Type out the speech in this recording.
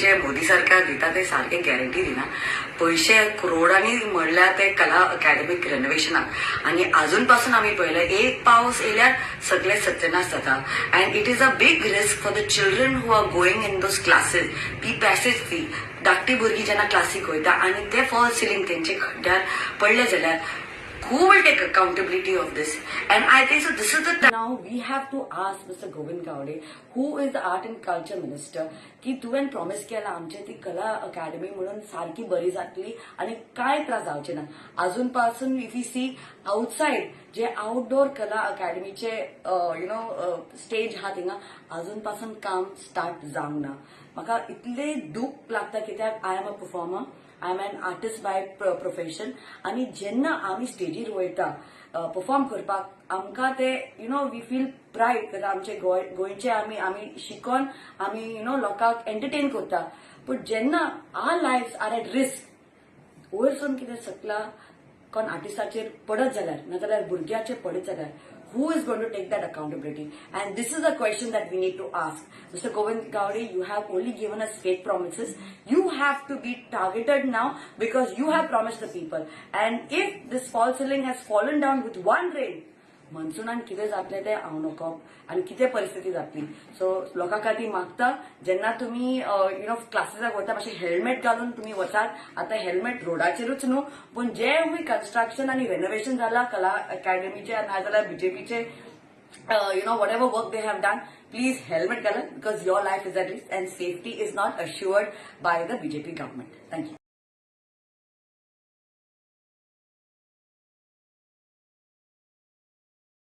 जे मोदी सरकार दिता ते सारखे गॅरंटी दिना पैसे करोडांनी म्हणल्यार ते कला अकॅडमीक रेनोवेशनाक आणि अजूनपासून आम्ही पळयलें एक पावस येयल्यार सगळे सत्यानाश जाता and it is a big risk for the children who are going in those classes ती पॅसेज फी धाकटी भुरगीं जेन्ना क्लासीक वयता आणि ते फॉल सिलींग तेंचे खड्ड्यार पडले जाल्यार who will take accountability of this? And I think so this is the time now we have to ask Mr. Govind Gowde, who is the art and culture minister, की तुवें promise केला आमचे ती कला academy म्हणून सारखी बरी जातली आणि काय त्रास जावचे ना अजून पासून इफ यू सी आउटसाइड जे आउटडोर कला अकॅडमीचे स्टेज हा थिंगा अजून पासून काम स्टार्ट जावंक ना म्हाका इतले दूख लागता कित्याक I am a performer I am an artist by profession आणि जेन्ना आम्ही स्टेजीर वयता परफॉर्म करपाक आमकां ते वी फील प्रायड आमचे गोंयचे आमी शिकोन आमी लोकांक एंटरटेन करता पूण जेन्ना आर लायफ्स आर एट रिस्क वयरसून कितें सकला कोण आर्टिस्टाचेर पडत जाल्यार नाजाल्यार भुरग्याचेर पडत जाल्यार who is going to take that accountability? And this is a question that we need to ask. Mr. Govind Gowde, you have only given us fake promises. You have to be targeted now because you have promised the people. And if this false ceiling has fallen down with one rain, मनसुनान कितें जातलें तें हांव नकळो आनी कितें परिस्थिती जातली so लोकां खातीर मागता जेन्ना तुमी क्लासीसाक वता मातशें हेल्मेट घालून तुमी वचात आतां हेल्मेट रोडाचेरूच न्हू पूण जे कन्स्ट्रक्शन आनी रेनोवेशन जाला कला अकॅडमीचे नाजाल्यार बीजेपीचे whatever work they have done please helmet घालात because your life is at risk and safety is not assured by the BJP government thank you